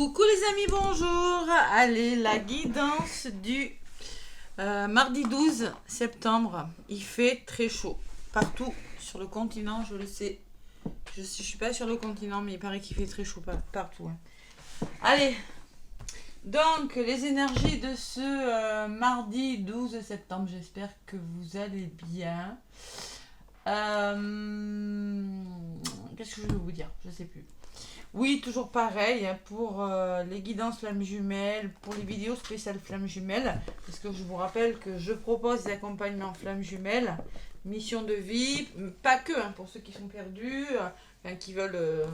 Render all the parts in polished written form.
Coucou les amis, bonjour. Allez, la guidance du mardi 12 septembre. Il fait très chaud partout sur le continent, je le sais. Je suis pas sur le continent, mais il paraît qu'il fait très chaud partout. Hein. Allez, donc les énergies de ce mardi 12 septembre. J'espère que vous allez bien. Qu'est-ce que je vais vous dire? Je sais plus. Oui, toujours pareil pour les guidances flammes jumelles, pour les vidéos spéciales flammes jumelles, parce que je vous rappelle que je propose des accompagnements flammes jumelles, mission de vie, pas que, pour ceux qui sont perdus, qui veulent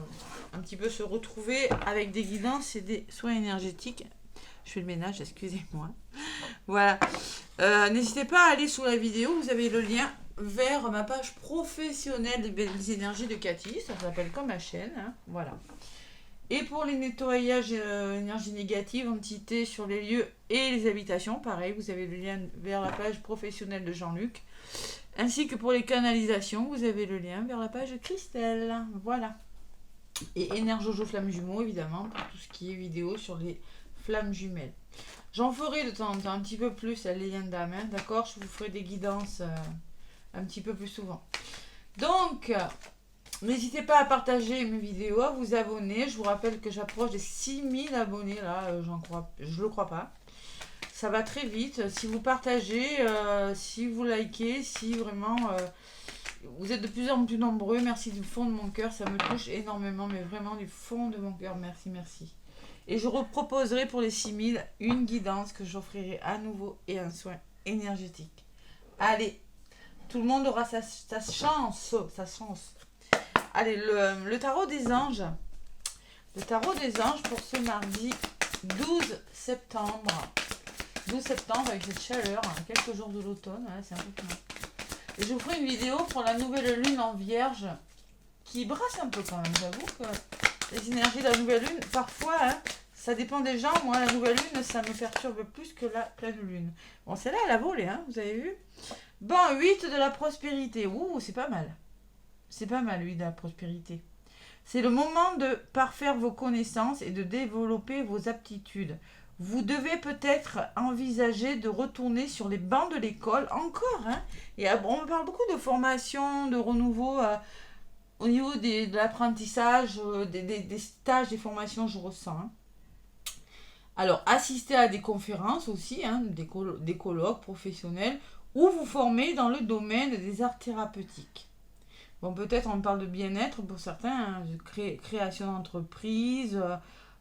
un petit peu se retrouver avec des guidances et des soins énergétiques. Je fais le ménage, excusez-moi. Voilà. N'hésitez pas à aller sous la vidéo, vous avez le lien vers ma page professionnelle des belles énergies de Cathy, ça s'appelle comme ma chaîne, voilà. Et pour les nettoyages énergie négative, entités sur les lieux et les habitations, pareil, vous avez le lien vers la page professionnelle de Jean-Luc. Ainsi que pour les canalisations, vous avez le lien vers la page de Christelle, voilà. Et Énerjojo Flamme Jumeaux, évidemment, pour tout ce qui est vidéo sur les flammes jumelles. J'en ferai de temps en temps un petit peu plus à l'Élian d'âme, d'accord? Je vous ferai des guidances un petit peu plus souvent. Donc, n'hésitez pas à partager mes vidéos, à vous abonner. Je vous rappelle que j'approche des 6000 abonnés, là, je le crois pas. Ça va très vite. Si vous partagez, si vous likez, si vraiment vous êtes de plus en plus nombreux, merci du fond de mon cœur, ça me touche énormément, mais vraiment du fond de mon cœur, merci, merci. Et je reproposerai pour les 6000 une guidance que j'offrirai à nouveau et un soin énergétique. Allez, tout le monde aura sa chance, sa chance. Allez, le tarot des anges. Le tarot des anges pour ce mardi 12 septembre. 12 septembre avec cette chaleur, quelques jours de l'automne, c'est un peu plus. Et je vous ferai une vidéo pour la nouvelle lune en vierge qui brasse un peu quand même. J'avoue que les énergies de la nouvelle lune, parfois, ça dépend des gens. Moi, la nouvelle lune, ça me perturbe plus que la pleine lune. Bon, celle-là, elle a volé, vous avez vu? Bon, 8 de la prospérité. Ouh, c'est pas mal. C'est pas mal, 8 de la prospérité. C'est le moment de parfaire vos connaissances et de développer vos aptitudes. Vous devez peut-être envisager de retourner sur les bancs de l'école encore. Et on me parle beaucoup de formation, de renouveau au niveau de l'apprentissage, des stages, des formations, je ressens. Alors, assistez à des conférences aussi, des colloques professionnels, ou vous formez dans le domaine des arts thérapeutiques. Bon, peut-être on parle de bien-être pour certains, de création d'entreprise,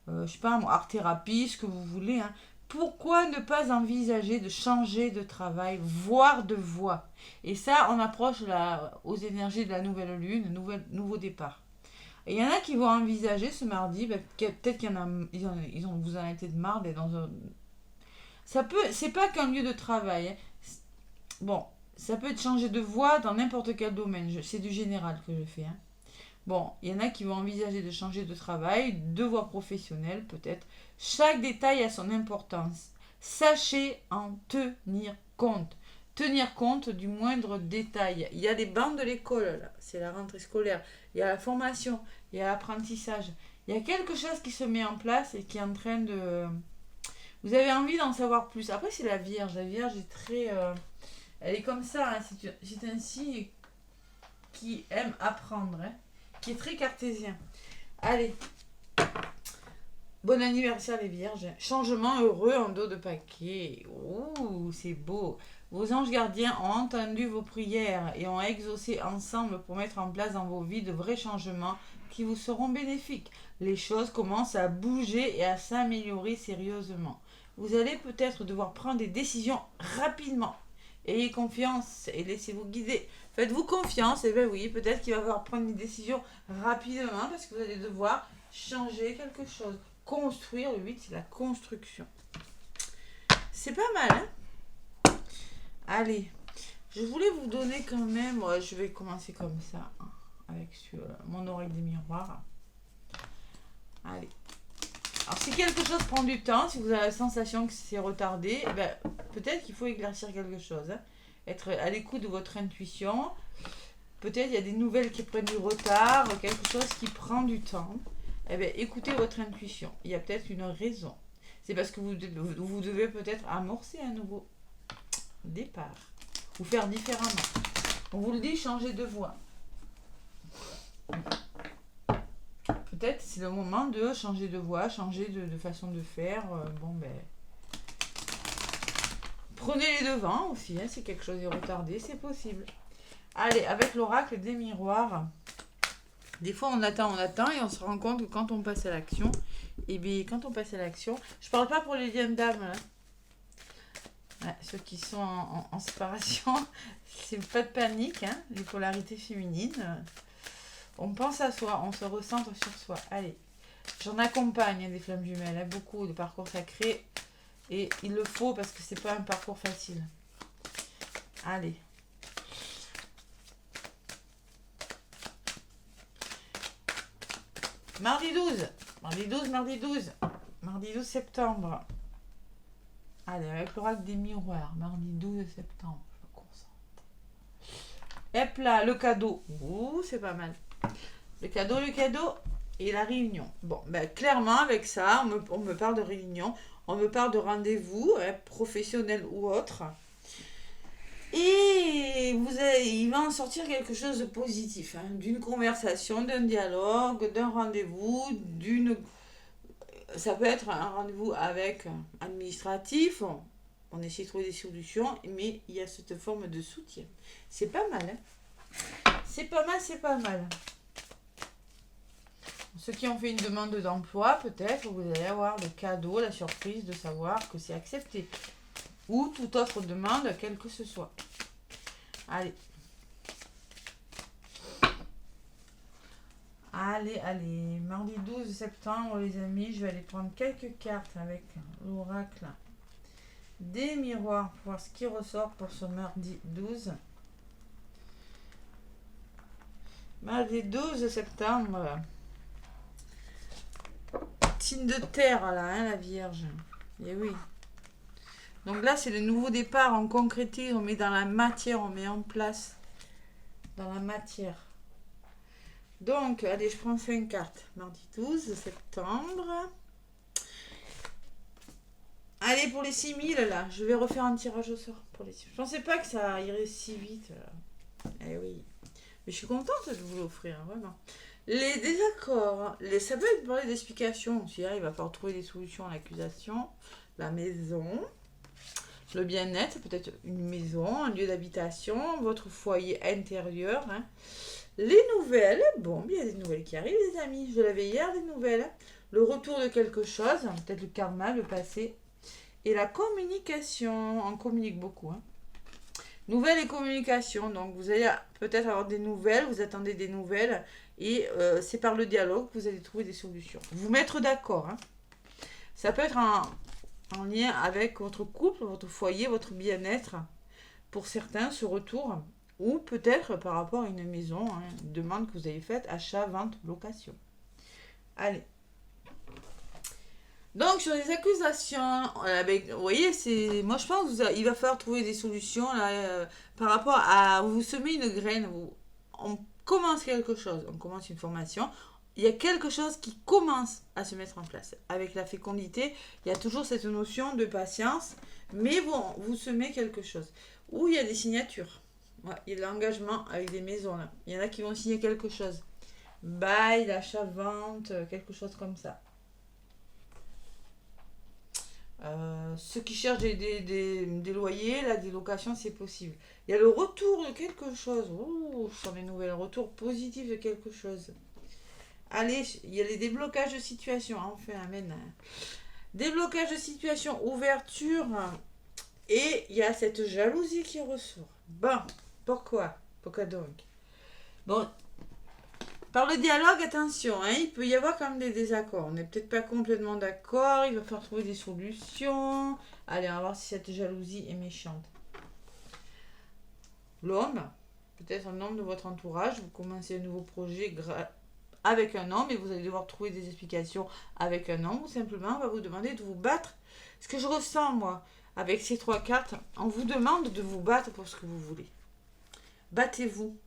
je sais pas, art-thérapie, ce que vous voulez. Pourquoi ne pas envisager de changer de travail, voire de voie? Et ça, on approche aux énergies de la nouvelle lune, nouveau départ. Et il y en a qui vont envisager ce mardi, peut-être qu'il y en a, vous en avez peut-être marre d'être dans un... c'est pas qu'un lieu de travail. Bon, ça peut être changer de voie dans n'importe quel domaine. C'est du général que je fais. Bon, il y en a qui vont envisager de changer de travail, de voie professionnelle peut-être. Chaque détail a son importance. Sachez en tenir compte. Tenir compte du moindre détail. Il y a des bancs de l'école, là. C'est la rentrée scolaire. Il y a la formation, il y a l'apprentissage. Il y a quelque chose qui se met en place et qui est en train de... Vous avez envie d'en savoir plus. Après, c'est la Vierge. La Vierge est très... Elle est comme ça. C'est un signe qui aime apprendre. Qui est très cartésien. Allez. Bon anniversaire les Vierges. Changement heureux en dos de paquet. Ouh, c'est beau. Vos anges gardiens ont entendu vos prières et ont exaucé ensemble pour mettre en place dans vos vies de vrais changements qui vous seront bénéfiques. Les choses commencent à bouger et à s'améliorer sérieusement. Vous allez peut-être devoir prendre des décisions rapidement. Ayez confiance et laissez-vous guider. Faites-vous confiance, et bien oui, peut-être qu'il va falloir prendre une décision rapidement parce que vous allez devoir changer quelque chose. Construire, le 8, c'est la construction. C'est pas mal, Allez, je voulais vous donner quand même, je vais commencer comme ça, avec mon oreille des miroirs. Allez. Alors si quelque chose prend du temps, si vous avez la sensation que c'est retardé, peut-être qu'il faut éclaircir quelque chose. Être à l'écoute de votre intuition. Peut-être il y a des nouvelles qui prennent du retard, quelque chose qui prend du temps. eh bien, écoutez votre intuition. Il y a peut-être une raison. C'est parce que vous devez peut-être amorcer un nouveau départ. Ou faire différemment. On vous le dit, changez de voie. Peut-être c'est le moment de changer de voie, changer de façon de faire. Bon, ben... Prenez les devants aussi, hein, si quelque chose est retardé, c'est possible. Allez, avec l'oracle des miroirs, des fois on attend et on se rend compte que quand on passe à l'action, et bien quand on passe à l'action, je parle pas pour les liens d'âme, là. Ouais, ceux qui sont en séparation, c'est pas de panique, hein, les polarités féminines. On pense à soi, on se recentre sur soi. Allez, j'en accompagne des flammes jumelles, hein, beaucoup de parcours sacrés. Et il le faut parce que c'est pas un parcours facile. Allez. Mardi 12. Mardi 12 septembre. Allez, avec l'oracle des miroirs. Mardi 12 septembre. Je me concentre. Hop là, le cadeau. Ouh, c'est pas mal. Le cadeau et la réunion. Bon, ben clairement, avec ça, on me parle de réunion. On me parle de rendez-vous, hein, professionnel ou autre. Et il va en sortir quelque chose de positif. Hein, d'une conversation, d'un dialogue, d'un rendez-vous, ça peut être un rendez-vous avec administratif. On essaie de trouver des solutions, mais il y a cette forme de soutien. C'est pas mal. Hein. C'est pas mal. Ceux qui ont fait une demande d'emploi, peut-être, vous allez avoir le cadeau, la surprise de savoir que c'est accepté. Ou toute autre demande, quelle que ce soit. Allez. Allez. Mardi 12 septembre, les amis, je vais aller prendre quelques cartes avec l'oracle des miroirs pour voir ce qui ressort pour ce mardi 12. Mardi 12 septembre. Signe de terre, là, hein, la Vierge. Et oui. Donc là, c'est le nouveau départ. On concrétise, on met dans la matière, on met en place dans la matière. Donc, allez, je prends 5 cartes. Mardi 12 septembre. Allez, pour les 6000, là, je vais refaire un tirage au sort pour les 6000. Je pensais pas que ça irait si vite. Eh oui. Mais je suis contente de vous l'offrir, vraiment. Les désaccords, ça peut être parler d'explications aussi. Il va falloir trouver des solutions à l'accusation. La maison, le bien-être, peut-être une maison, un lieu d'habitation, votre foyer intérieur. Hein. Les nouvelles, bon, il y a des nouvelles qui arrivent, les amis. Je l'avais hier, les nouvelles. Le retour de quelque chose, peut-être le karma, le passé. Et la communication, on communique beaucoup. Hein. Nouvelles et communication, donc vous allez peut-être avoir des nouvelles, vous attendez des nouvelles. Et c'est par le dialogue que vous allez trouver des solutions. Vous mettre d'accord. Hein. Ça peut être en lien avec votre couple, votre foyer, votre bien-être. Pour certains, ce retour. Ou peut-être par rapport à une maison, hein, une demande que vous avez faite, achat, vente, location. Allez. Donc, sur les accusations, vous voyez, moi je pense qu'il va falloir trouver des solutions là, par rapport à... Vous semez une graine, on commence quelque chose, on commence une formation, il y a quelque chose qui commence à se mettre en place. Avec la fécondité, il y a toujours cette notion de patience, mais bon, vous semez quelque chose. Ou il y a des signatures. Ouais, il y a de l'engagement avec des maisons. Là. Il y en a qui vont signer quelque chose. Bail, achat-vente, quelque chose comme ça. Ceux qui cherchent des loyers, là, des locations, c'est possible. Il y a le retour de quelque chose. Ouh, ce sont des nouvelles. Retour positif de quelque chose. Allez, il y a les déblocages de situation. Enfin, amen. Déblocage de situation, ouverture. Et il y a cette jalousie qui ressort. Bon, pourquoi donc? Bon, par le dialogue, attention, hein, il peut y avoir quand même des désaccords. On n'est peut-être pas complètement d'accord, il va falloir trouver des solutions. Allez, on va voir si cette jalousie est méchante. L'homme, peut-être un homme de votre entourage, vous commencez un nouveau projet avec un homme et vous allez devoir trouver des explications avec un homme ou simplement on va vous demander de vous battre. Ce que je ressens, moi, avec ces 3 cartes, on vous demande de vous battre pour ce que vous voulez. Battez-vous.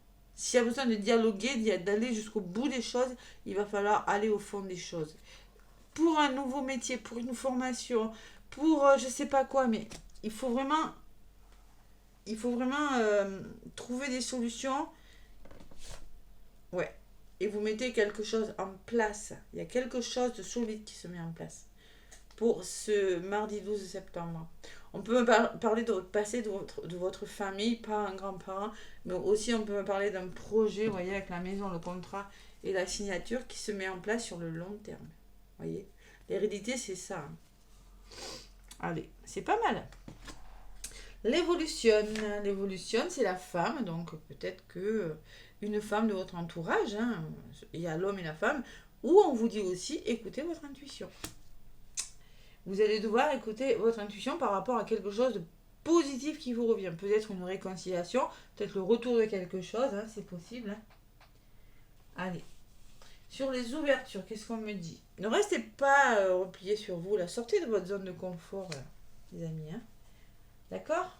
S'il y a besoin de dialoguer, d'aller jusqu'au bout des choses, il va falloir aller au fond des choses. Pour un nouveau métier, pour une formation, pour je sais pas quoi, mais il faut vraiment, trouver des solutions. Ouais. Et vous mettez quelque chose en place. Il y a quelque chose de solide qui se met en place pour ce mardi 12 septembre. On peut parler de votre passé, de votre famille, pas un grand-parent, mais aussi on peut parler d'un projet, vous voyez, avec la maison, le contrat et la signature qui se met en place sur le long terme. Vous voyez, l'hérédité, c'est ça. Allez, c'est pas mal. L'évolution, c'est la femme, donc peut-être que une femme de votre entourage, hein, il y a l'homme et la femme, ou on vous dit aussi écoutez votre intuition. Vous allez devoir écouter votre intuition par rapport à quelque chose de positif qui vous revient. Peut-être une réconciliation, peut-être le retour de quelque chose, hein, c'est possible. Hein. Allez. Sur les ouvertures, qu'est-ce qu'on me dit? Ne restez pas repliés sur vous, là. Sortez de votre zone de confort, là, les amis. Hein. D'accord?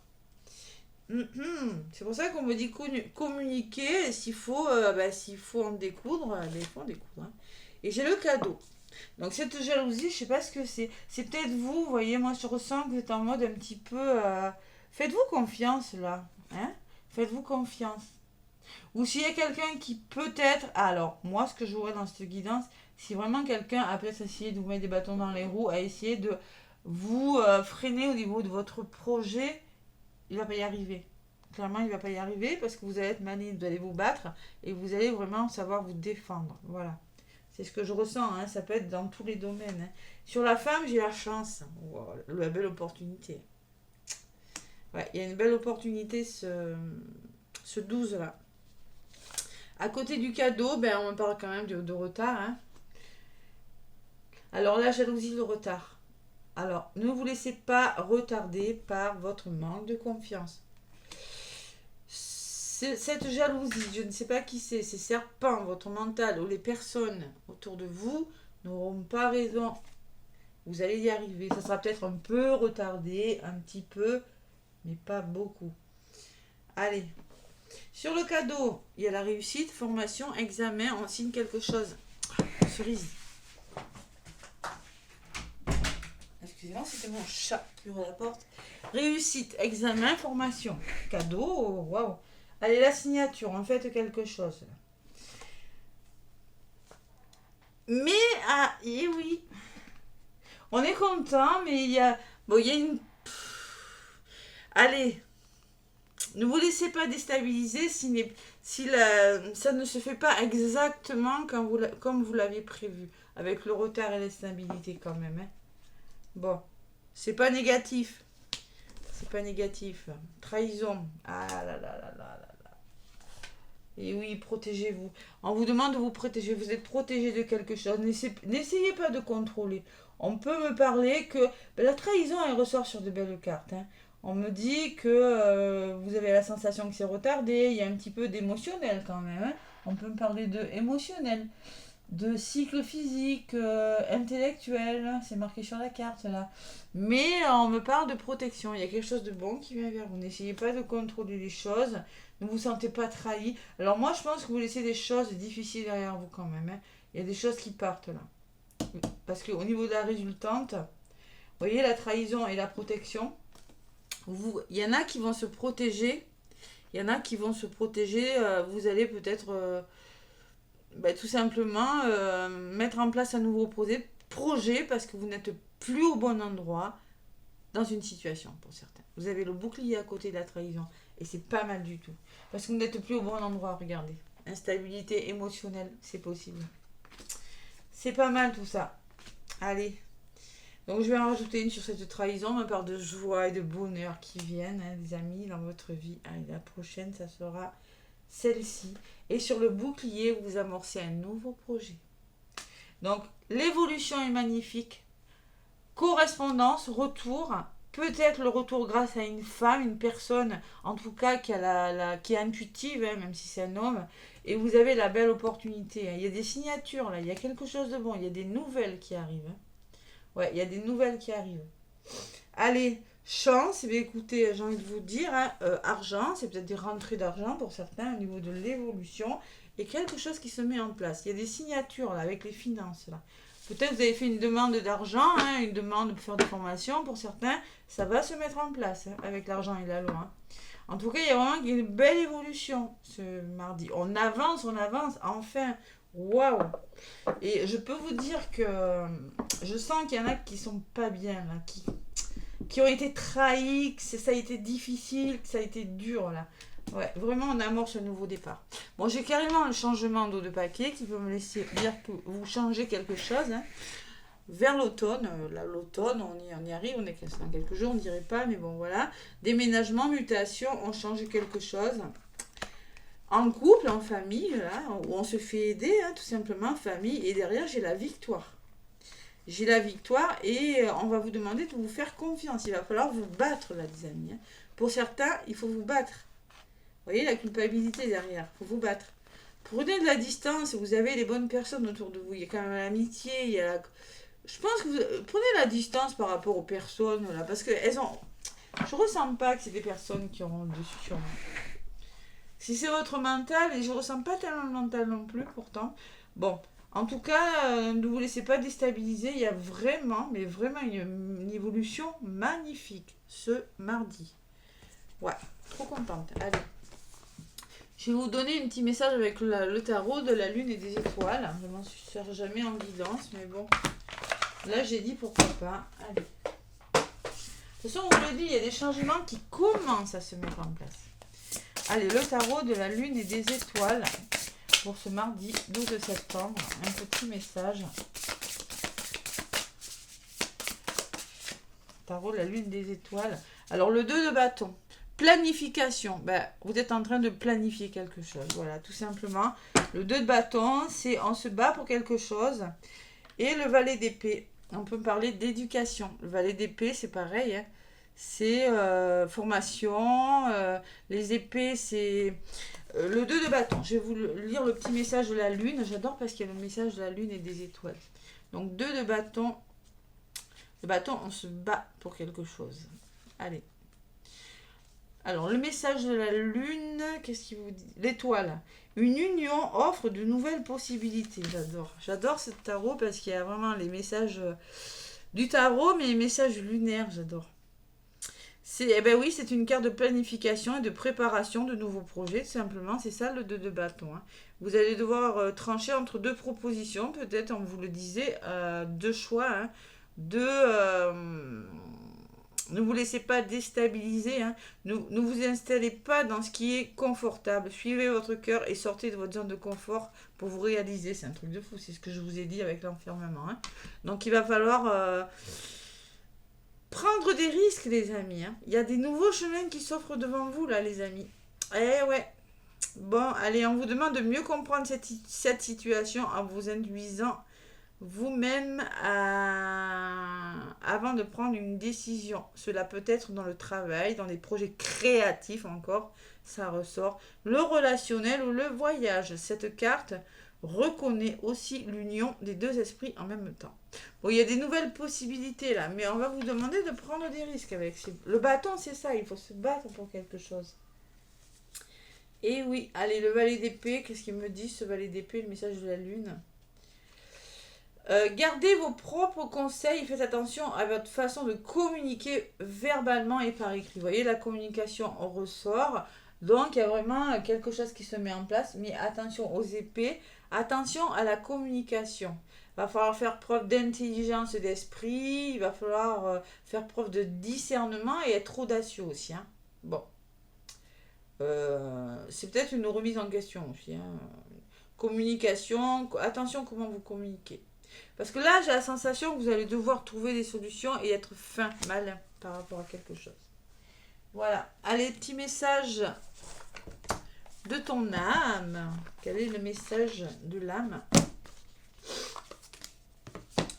C'est pour ça qu'on me dit communiquer. S'il faut en découdre, il faut en découdre. Hein. Et j'ai le cadeau. Donc cette jalousie, je sais pas ce que c'est. C'est peut-être vous, vous voyez, moi je ressens que vous êtes en mode un petit peu... Faites-vous confiance là. Hein? Faites-vous confiance. Ou s'il y a quelqu'un qui peut-être... Alors, moi ce que je j'aurais dans cette guidance, si vraiment quelqu'un a peut-être essayé de vous mettre des bâtons dans les roues, a essayé de vous freiner au niveau de votre projet, il va pas y arriver. Clairement, il va pas y arriver parce que vous allez être maligne, vous allez vous battre et vous allez vraiment savoir vous défendre. Voilà. C'est ce que je ressens, hein. Ça peut être dans tous les domaines. Hein. Sur la femme, j'ai la chance. Wow, la belle opportunité. Ouais, il y a une belle opportunité ce 12-là. À côté du cadeau, on me parle quand même de retard. Hein. Alors la jalousie, le retard. Alors, ne vous laissez pas retarder par votre manque de confiance. Cette jalousie, je ne sais pas qui c'est, ces serpents, votre mental ou les personnes autour de vous n'auront pas raison. Vous allez y arriver. Ça sera peut-être un peu retardé, un petit peu, mais pas beaucoup. Allez. Sur le cadeau, il y a la réussite, formation, examen, on signe quelque chose. Cerise. Excusez-moi, c'était mon chat qui ouvre la porte. Réussite, examen, formation. Cadeau, waouh. Allez, la signature, on fait quelque chose. Mais, oui. On est content, mais il y a une... Allez, ne vous laissez pas déstabiliser si ça ne se fait pas exactement comme vous l'avez prévu. Avec le retard et l'instabilité quand même. Hein. Bon, c'est pas négatif. C'est pas négatif. Trahison. Ah là là là là là là. Et oui, protégez-vous. On vous demande de vous protéger. Vous êtes protégé de quelque chose. N'essayez pas de contrôler. On peut me parler que la trahison, elle ressort sur de belles cartes. Hein. On me dit que vous avez la sensation que c'est retardé. Il y a un petit peu d'émotionnel quand même. Hein. On peut me parler de émotionnel. De cycle physique, intellectuel, c'est marqué sur la carte là. Mais on me parle de protection, il y a quelque chose de bon qui vient vers vous. N'essayez pas de contrôler les choses, ne vous sentez pas trahi. Alors moi je pense que vous laissez des choses difficiles derrière vous quand même. Hein. Il y a des choses qui partent là. Parce qu'au niveau de la résultante, vous voyez la trahison et la protection, il y en a qui vont se protéger, vous allez peut-être... tout simplement mettre en place un nouveau projet parce que vous n'êtes plus au bon endroit dans une situation pour certains. Vous avez le bouclier à côté de la trahison et c'est pas mal du tout. Parce que vous n'êtes plus au bon endroit, regardez. Instabilité émotionnelle, c'est possible. C'est pas mal tout ça. Allez. Donc je vais en rajouter une sur cette trahison. On me parle de joie et de bonheur qui viennent, hein, les amis, dans votre vie. Allez, la prochaine, ça sera... celle-ci. Et sur le bouclier, vous amorcez un nouveau projet. Donc, l'évolution est magnifique. Correspondance, retour. Peut-être le retour grâce à une femme, une personne, en tout cas, qui est intuitive, hein, même si c'est un homme. Et vous avez la belle opportunité. Hein. Il y a des signatures, là. Il y a quelque chose de bon. Il y a des nouvelles qui arrivent. Hein. Ouais, il y a des nouvelles qui arrivent. Allez, Chance, eh bien, écoutez, j'ai envie de vous dire, hein, argent, c'est peut-être des rentrées d'argent pour certains au niveau de l'évolution et quelque chose qui se met en place. Il y a des signatures là avec les finances là. Peut-être vous avez fait une demande d'argent, hein, une demande pour faire des formations. Pour certains, ça va se mettre en place hein, avec l'argent et la loi. Hein. En tout cas, il y a vraiment une belle évolution ce mardi. On avance, enfin. Waouh! Et je peux vous dire que je sens qu'il y en a qui sont pas bien là, qui ont été trahis, que ça a été difficile, que ça a été dur là. Ouais, vraiment on amorce un nouveau départ. Bon, j'ai carrément un changement d'eau de paquet qui peut me laisser dire que vous changez quelque chose. Hein. Vers l'automne, là l'automne, on y arrive, on est dans quelques jours, on ne dirait pas, mais bon voilà. Déménagement, mutation, on change quelque chose. En couple, en famille, là, où on se fait aider, hein, tout simplement, famille, et derrière j'ai la victoire. J'ai la victoire et on va vous demander de vous faire confiance. Il va falloir vous battre là, les amis. Hein. Pour certains, il faut vous battre. Vous voyez la culpabilité derrière. Il faut vous battre. Prenez de la distance. Vous avez les bonnes personnes autour de vous. Il y a quand même l'amitié. Il y a la... Je pense que vous prenez la distance par rapport aux personnes là, parce que elles ont. Je ressens pas que c'est des personnes qui auront le dessus sur moi. Si c'est votre mental, et je ressens pas tellement le mental non plus pourtant. Bon. En tout cas, ne vous laissez pas déstabiliser. Il y a vraiment, mais vraiment une évolution magnifique ce mardi. Ouais, trop contente. Allez. Je vais vous donner un petit message avec le tarot de la lune et des étoiles. Je m'en sers jamais en guidance, mais bon. Là, j'ai dit pourquoi pas. Allez. De toute façon, on vous le dit, il y a des changements qui commencent à se mettre en place. Allez, le tarot de la lune et des étoiles. Pour ce mardi 12 septembre, un petit message. Tarot, la lune des étoiles. Alors, le 2 de bâton. Planification. Ben, vous êtes en train de planifier quelque chose. Voilà, tout simplement. Le 2 de bâton, c'est on se bat pour quelque chose. Et le valet d'épée. On peut parler d'éducation. Le valet d'épée, c'est pareil. Hein. C'est formation. Les épées, c'est... le 2 de bâton, je vais vous lire le petit message de la lune. J'adore parce qu'il y a le message de la lune et des étoiles. Donc 2 de bâton. Le bâton, on se bat pour quelque chose. Allez. Alors, le message de la lune, qu'est-ce qu'il vous dit? L'étoile. Une union offre de nouvelles possibilités. J'adore. J'adore ce tarot parce qu'il y a vraiment les messages du tarot, mais les messages lunaires, j'adore. Eh ben oui, c'est une carte de planification et de préparation de nouveaux projets, tout simplement. C'est ça le 2 de bâton. Hein. Vous allez devoir trancher entre deux propositions, peut-être, on vous le disait, deux choix. Hein. Ne vous laissez pas déstabiliser. Hein. Ne vous installez pas dans ce qui est confortable. Suivez votre cœur et sortez de votre zone de confort pour vous réaliser. C'est un truc de fou, c'est ce que je vous ai dit avec l'enfermement. Hein. Donc il va falloir... prendre des risques, les amis. Hein. Il y a des nouveaux chemins qui s'offrent devant vous, là, les amis. Eh ouais. Bon, allez, on vous demande de mieux comprendre cette situation en vous induisant vous-même avant de prendre une décision. Cela peut être dans le travail, dans des projets créatifs encore, ça ressort. Le relationnel ou le voyage. Cette carte reconnaît aussi l'union des deux esprits en même temps. Bon, il y a des nouvelles possibilités là, mais on va vous demander de prendre des risques avec le bâton, c'est ça, il faut se battre pour quelque chose. Et oui, allez, le valet d'épée, qu'est-ce qu'il me dit ce valet d'épée, le message de la lune? Gardez vos propres conseils, faites attention à votre façon de communiquer verbalement et par écrit. Vous voyez, la communication, on ressort. Donc, il y a vraiment quelque chose qui se met en place. Mais attention aux épées, attention à la communication. Il va falloir faire preuve d'intelligence d'esprit, il va falloir faire preuve de discernement et être audacieux aussi. Hein. Bon. C'est peut-être une remise en question aussi. Hein. Communication, attention comment vous communiquez. Parce que là, j'ai la sensation que vous allez devoir trouver des solutions et être fin, malin par rapport à quelque chose. Voilà. Allez, petit message de ton âme. Quel est le message de l'âme?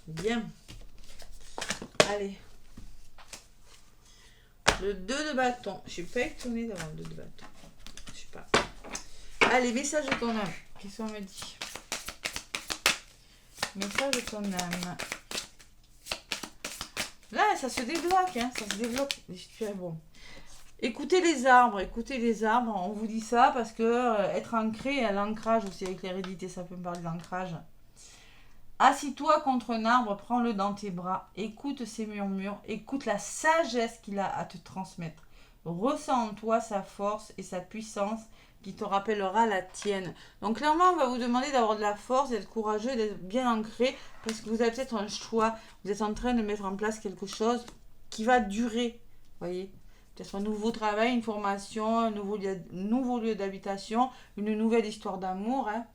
Bien. Allez. Le 2 de bâton. Je suis pas étonnée d'avoir le 2 de bâton. Je sais pas. Allez, message de ton âme. Qu'est-ce qu'on me dit? Message de ton âme. Là, ça se débloque, hein, ça se débloque. Bon. Écoutez les arbres, on vous dit ça parce que être ancré, à l'ancrage aussi avec l'hérédité, ça peut me parler d'ancrage. Assis-toi contre un arbre, prends-le dans tes bras, écoute ses murmures, écoute la sagesse qu'il a à te transmettre. Ressens en toi sa force et sa puissance qui te rappellera la tienne. Donc clairement, on va vous demander d'avoir de la force, d'être courageux, d'être bien ancré, parce que vous avez peut-être un choix, vous êtes en train de mettre en place quelque chose qui va durer, voyez. Peut-être un nouveau travail, une formation, un nouveau lieu d'habitation, une nouvelle histoire d'amour. Hein.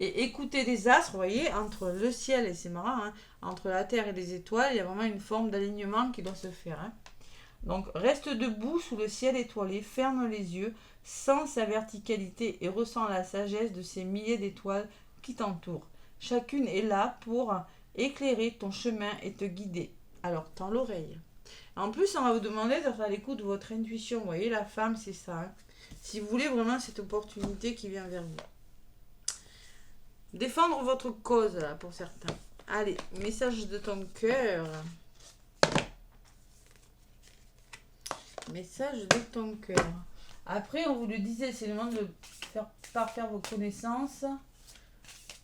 Et écoutez les astres, vous voyez, entre le ciel, et c'est marrant, hein, entre la terre et les étoiles, il y a vraiment une forme d'alignement qui doit se faire. Hein. Donc reste debout sous le ciel étoilé, ferme les yeux, sens sa verticalité et ressens la sagesse de ces milliers d'étoiles qui t'entourent. Chacune est là pour éclairer ton chemin et te guider. Alors tends l'oreille. En plus, on va vous demander de faire l'écoute de votre intuition. Vous voyez, la femme, c'est ça. Hein. Si vous voulez vraiment cette opportunité qui vient vers vous. Défendre votre cause, là, pour certains. Allez, message de ton cœur. Message de ton cœur. Après, on vous le disait, c'est le moment de faire vos connaissances,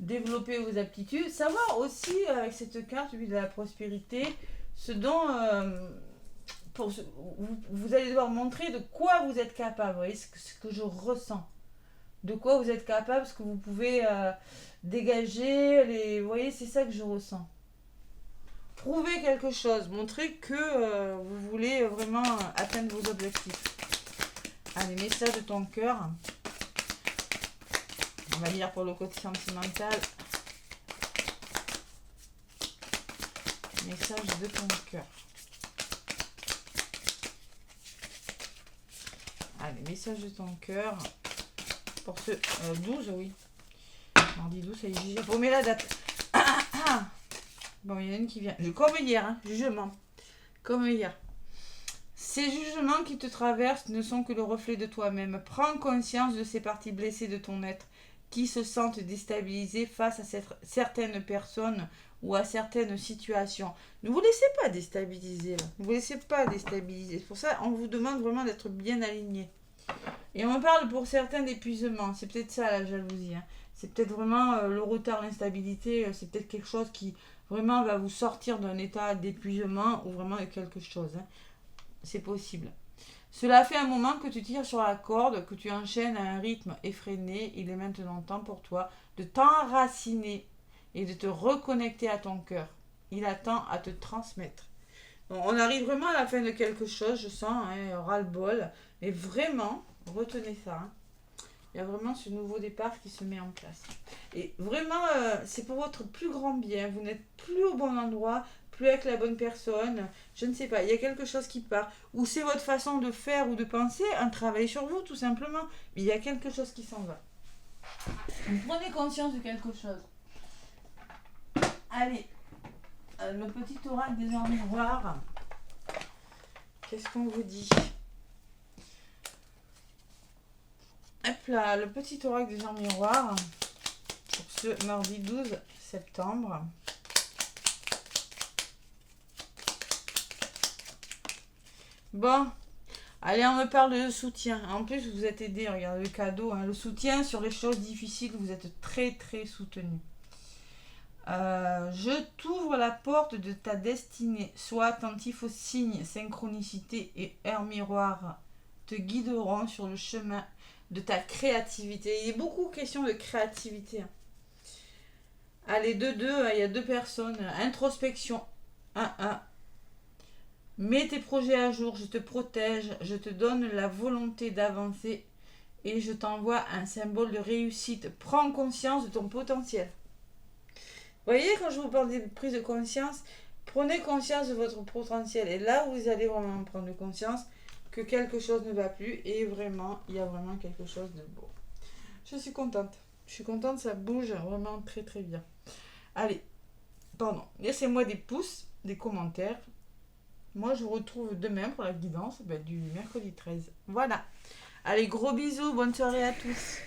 développer vos aptitudes, savoir aussi, avec cette carte, de la prospérité, ce dont vous allez devoir montrer de quoi vous êtes capable. Vous voyez, ce que je ressens. De quoi vous êtes capable, ce que vous pouvez dégager. Vous voyez, c'est ça que je ressens. Prouvez quelque chose, montrez que vous voulez vraiment atteindre vos objectifs. Allez, message de ton cœur. On va lire pour le côté sentimental. Message de ton cœur. Allez, message de ton cœur. Pour ce 12, oui. Mardi 12, ça y est, j'ai paumé la date. Bon, il y en a une qui vient. Comme hier, hein, jugement. Comme hier. Ces jugements qui te traversent ne sont que le reflet de toi-même. Prends conscience de ces parties blessées de ton être qui se sentent déstabilisées face à certaines personnes ou à certaines situations. Ne vous laissez pas déstabiliser. Là. Ne vous laissez pas déstabiliser. C'est pour ça on vous demande vraiment d'être bien aligné. Et on parle pour certains d'épuisement. C'est peut-être ça la jalousie. Hein. C'est peut-être vraiment le retard, l'instabilité. C'est peut-être quelque chose qui vraiment va vous sortir d'un état d'épuisement ou vraiment de quelque chose. Hein. C'est possible. Cela fait un moment que tu tires sur la corde, que tu enchaînes à un rythme effréné. Il est maintenant temps pour toi de t'enraciner et de te reconnecter à ton cœur. Il attend à te transmettre. Bon, on arrive vraiment à la fin de quelque chose, je sens, hein, ras-le-bol. Mais vraiment, retenez ça. Hein. Il y a vraiment ce nouveau départ qui se met en place. Et vraiment, c'est pour votre plus grand bien. Vous n'êtes plus au bon endroit, plus avec la bonne personne. Je ne sais pas, il y a quelque chose qui part. Ou c'est votre façon de faire ou de penser, un travail sur vous, tout simplement. Mais il y a quelque chose qui s'en va. Vous prenez conscience de quelque chose. Allez, le petit oracle des heures miroirs. Qu'est-ce qu'on vous dit ? Hop là, le petit oracle des heures miroirs pour ce mardi 12 septembre. Bon, allez, on me parle de soutien. En plus, vous êtes aidé, regardez le cadeau. Hein, le soutien sur les choses difficiles, vous êtes très très soutenu. Je t'ouvre la porte de ta destinée. Sois attentif aux signes, synchronicité et heures miroirs te guideront sur le chemin de ta créativité. Il y a beaucoup de questions de créativité. Allez, 2-2, il y a 2 personnes. Introspection. 1-1. Mets tes projets à jour, je te protège, je te donne la volonté d'avancer et je t'envoie un symbole de réussite. Prends conscience de ton potentiel. Vous voyez, quand je vous parle de prise de conscience, prenez conscience de votre potentiel. Et là, vous allez vraiment prendre conscience que quelque chose ne va plus et vraiment, il y a vraiment quelque chose de beau. Je suis contente. Je suis contente, ça bouge vraiment très très bien. Allez, pardon, laissez-moi des pouces, des commentaires. Moi, je vous retrouve demain pour la guidance du mercredi 13. Voilà. Allez, gros bisous, bonne soirée à tous.